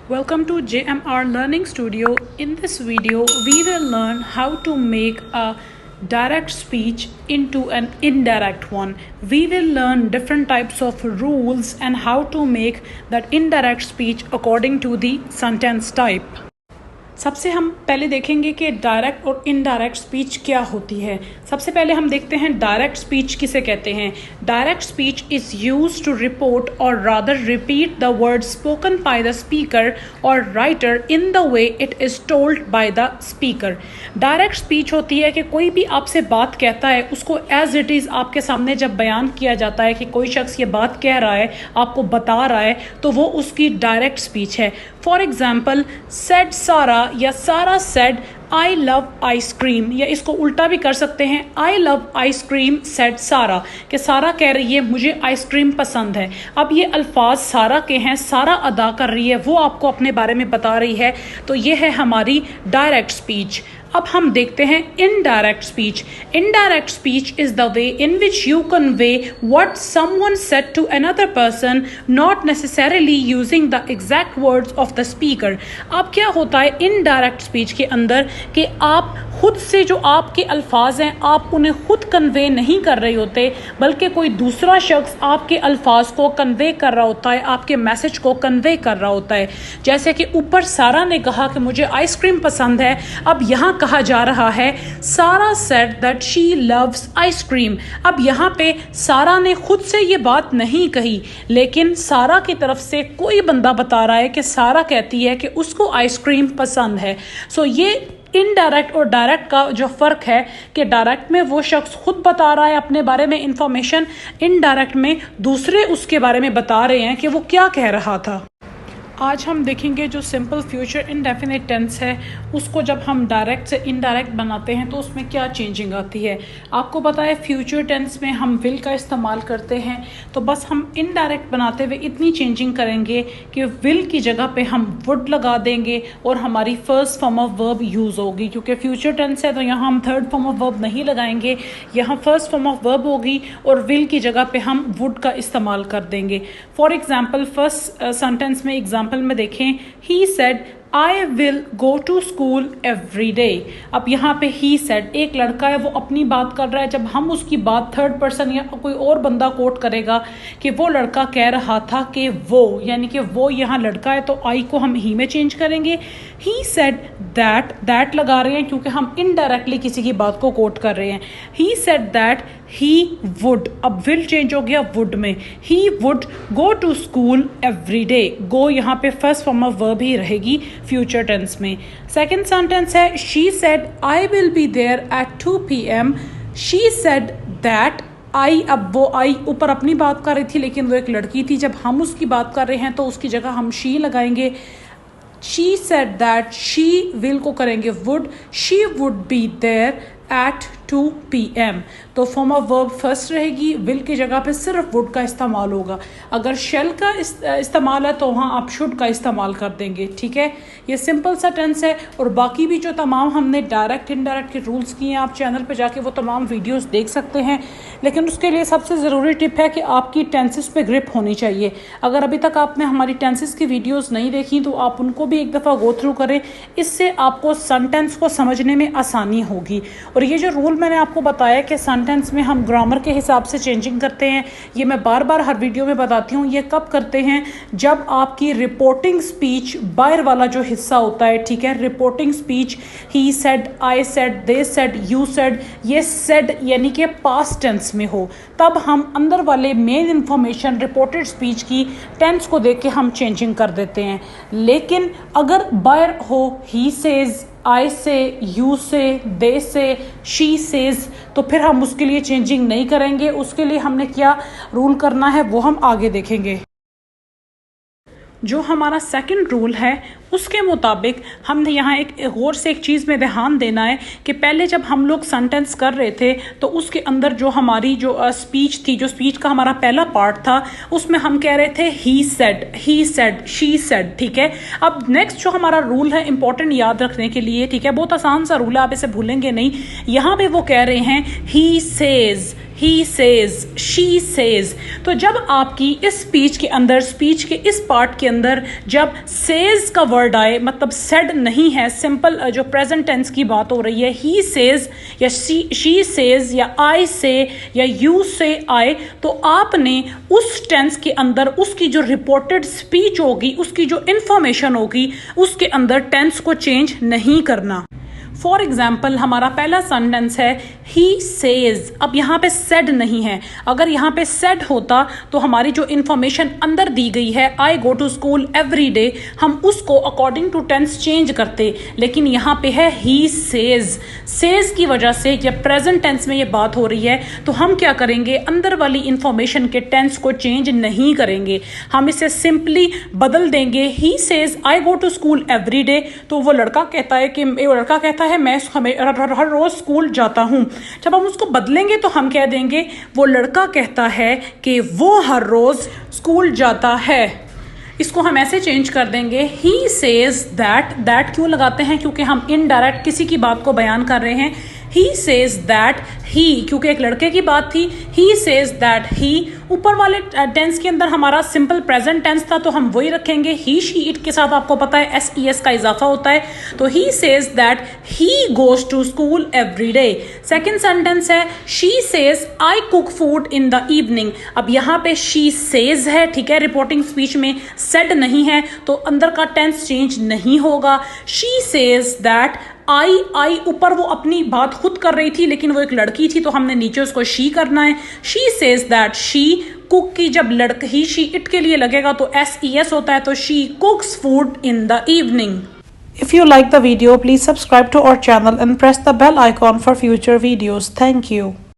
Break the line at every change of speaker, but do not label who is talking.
Welcome to JMR Learning Studio. In this video, we will learn how to make a direct speech into an indirect one. We will learn different types of rules and how to make that indirect speech according to the sentence type. सबसे हम पहले देखेंगे कि direct और indirect speech क्या होती है। सबसे पहले हम देखते हैं डायरेक्ट स्पीच किसे कहते हैं। Direct speech is used to report or rather repeat the word spoken by the speaker or writer in the way it is told by the speaker. Direct speech होती है कि कोई भी आपसे बात कहता है, उसको एज इट इज़ आपके सामने जब बयान किया जाता है कि कोई शख्स ये बात कह रहा है, आपको बता रहा है, तो वो उसकी डायरेक्ट स्पीच है। फॉर एग्जाम्पल, सेड सारा या सारा सेड आई लव आइसक्रीम, या इसको उल्टा भी कर सकते हैं, आई लव आइसक्रीम सेड सारा, कि सारा कह रही है मुझे आइसक्रीम पसंद है। अब ये अल्फाज सारा के हैं, सारा अदा कर रही है, वो आपको अपने बारे में बता रही है, तो ये है हमारी डायरेक्ट स्पीच। अब हम देखते हैं indirect speech. Indirect speech is the way in which you convey what someone said to another person, not necessarily using the exact words of the speaker. अब क्या होता है इनडायरेक्ट स्पीच के अंदर कि आप खुद से जो आपके अल्फाज हैं, आप उन्हें खुद कन्वे नहीं कर रहे होते, बल्कि कोई दूसरा शख्स आपके अल्फाज को कन्वे कर रहा होता है, आपके मैसेज को कन्वे कर रहा होता है। जैसे कि ऊपर सारा ने कहा कि मुझे आइसक्रीम पसंद है, अब यहाँ कहा जा रहा है सारा said that she loves ice cream. अब यहाँ पे सारा ने खुद से ये बात नहीं कही, लेकिन सारा की तरफ से कोई बंदा बता रहा है कि सारा कहती है कि उसको आइसक्रीम पसंद है। सो ये इनडायरेक्ट और डायरेक्ट का जो फ़र्क है कि डायरेक्ट में वो शख्स खुद बता रहा है अपने बारे में इंफॉर्मेशन, इनडायरेक्ट में दूसरे उसके बारे में बता रहे हैं कि वो क्या कह रहा था। आज हम देखेंगे जो सिंपल फ्यूचर इंडेफिनिट टेंस है, उसको जब हम डायरेक्ट से इनडायरेक्ट बनाते हैं तो उसमें क्या चेंजिंग आती है। आपको पता है फ्यूचर टेंस में हम विल का इस्तेमाल करते हैं, तो बस हम इनडायरेक्ट बनाते हुए इतनी चेंजिंग करेंगे कि विल की जगह पे हम वुड लगा देंगे और हमारी first form of verb use होगी। क्योंकि फ्यूचर टेंस है तो यहाँ हम थर्ड फॉर्म ऑफ वर्ब नहीं लगाएंगे, यहाँ फर्स्ट फॉर्म ऑफ वर्ब होगी और विल की जगह पे हम वुड का इस्तेमाल कर देंगे। फॉर एग्जाम्पल, फर्स्ट सेंटेंस में एग्जाम्पल में देखें, he said I will go to school every day। अब यहाँ पे he said, एक लड़का है वो अपनी बात कर रहा है, जब हम उसकी बात थर्ड पर्सन या कोई और बंदा कोट करेगा कि वो लड़का कह रहा था कि वो, यानी कि वो यहाँ लड़का है, तो I को हम he में चेंज करेंगे। he said that लगा रहे हैं क्योंकि हम इनडायरेक्टली किसी की बात को कोट कर रहे हैं। he said that he would, अब will चेंज हो गया would में, he would go to school every day। go यहाँ पे फर्स्ट फॉर्म ऑफ वर्ब ही रहेगी फ्यूचर टेंस में। सेकेंड सेंटेंस है, she said I will be there at 2 PM। She said that I, अब वो आई ऊपर अपनी बात कर रही थी लेकिन वो एक लड़की थी, जब हम उसकी बात कर रहे हैं तो उसकी जगह हम शी लगाएंगे। She said that, she will को करेंगे would, she would be there at 2 PM। तो फॉर्म ऑफ वर्ब फर्स्ट रहेगी, विल की जगह पे सिर्फ वुड का इस्तेमाल होगा। अगर शेल का इस्तेमाल है तो वहाँ आप शुड का इस्तेमाल कर देंगे। ठीक है, ये सिंपल सा टेंस है और बाकी भी जो तमाम हमने डायरेक्ट इनडायरेक्ट के रूल्स किए हैं, आप चैनल पे जाके वो तमाम वीडियोस देख सकते हैं। लेकिन उसके लिए सबसे ज़रूरी टिप है कि आपकी टेंसेस पे ग्रिप होनी चाहिए। अगर अभी तक आपने हमारी टेंसेस की वीडियोज़ नहीं देखी तो आप उनको भी एक दफ़ा गो थ्रू करें, इससे आपको सेंटेंस को समझने में आसानी होगी। और ये जो रूल मैंने आपको बताया कि सेंटेंस में हम ग्रामर के हिसाब से चेंजिंग करते हैं, ये मैं बार बार हर वीडियो में बताती हूँ। ये कब करते हैं, जब आपकी रिपोर्टिंग स्पीच बाहर वाला जो हिस्सा होता है, ठीक है, reporting speech he said, I said, they said, you said, ये सेड यानी कि पास्ट टेंस में हो, तब हम अंदर वाले मेन इंफॉर्मेशन रिपोर्टेड स्पीच की टेंस को देख के हम चेंजिंग कर देते हैं। लेकिन अगर बाहर हो ही सेज, आई से, यू से, दे से, शी सेज, तो फिर हम उसके लिए चेंजिंग नहीं करेंगे। उसके लिए हमने क्या रूल करना है वो हम आगे देखेंगे। जो हमारा सेकंड रूल है उसके मुताबिक हमने यहाँ एक गौर से एक चीज़ में ध्यान देना है कि पहले जब हम लोग सेंटेंस कर रहे थे तो उसके अंदर जो हमारी जो स्पीच थी, जो स्पीच का हमारा पहला पार्ट था, उसमें हम कह रहे थे ही सेड, शी सेड। ठीक है, अब नेक्स्ट जो हमारा रूल है इंपॉर्टेंट याद रखने के लिए, ठीक है, बहुत आसान सा रूल है, आप इसे भूलेंगे नहीं। यहाँ पे वो कह रहे हैं he says, he says, she says. तो जब आपकी इस स्पीच के अंदर, स्पीच के इस पार्ट के अंदर जब सेज का वर्ड आए, मतलब सेड नहीं है, सिंपल जो प्रेजेंट टेंस की बात हो रही है, ही सेज या शी सेज या आई से या यू से आए, तो आपने उस टेंस के अंदर उसकी जो रिपोर्टेड स्पीच होगी, उसकी जो इंफॉर्मेशन होगी, उसके अंदर टेंस को चेंज नहीं करना। फॉर एग्जाम्पल हमारा पहला सेंटेंस है ही सेज। अब यहाँ पे सेड नहीं है, अगर यहाँ पे सेड होता तो हमारी जो इंफॉर्मेशन अंदर दी गई है I go to school every day, हम उसको अकॉर्डिंग टू टेंस चेंज करते, लेकिन यहाँ पे है ही सेज। सेज की वजह से जब प्रेजेंट टेंस में ये बात हो रही है तो हम क्या करेंगे, अंदर वाली इंफॉर्मेशन के टेंस को चेंज नहीं करेंगे, हम इसे सिंपली बदल देंगे। He says I go to school every day, तो वो लड़का कहता है मैं हर रोज स्कूल जाता हूं। जब हम उसको बदलेंगे तो हम कह देंगे वो लड़का कहता है कि वो हर रोज स्कूल जाता है। इसको हम ऐसे चेंज कर देंगे, ही सेज दैट। दैट क्यों लगाते हैं, क्योंकि हम इनडायरेक्ट किसी की बात को बयान कर रहे हैं। ही सेज दैट ही, क्योंकि एक लड़के की बात थी, ही सेज दैट ही। ऊपर वाले टेंस के अंदर हमारा सिंपल प्रेजेंट टेंस था तो हम वही रखेंगे, ही शी इट के साथ आपको पता है SES का इजाफा होता है, तो he says that he goes to school every day. Second sentence है she says I cook food in the evening. अब यहाँ पे शी सेज है, ठीक है, रिपोर्टिंग स्पीच में सेड नहीं है तो अंदर का टेंस चेंज नहीं होगा। शी सेज दैट आई ऊपर वो अपनी बात खुद कर रही थी लेकिन वो एक लड़की थी तो हमने नीचे उसको शी करना है। She says that she cook की जब लड़की ही शी इट के लिए लगेगा तो SES होता है, तो she कुक्स food in the evening. If you like the video, please subscribe to our channel and press the bell icon for future videos. Thank you.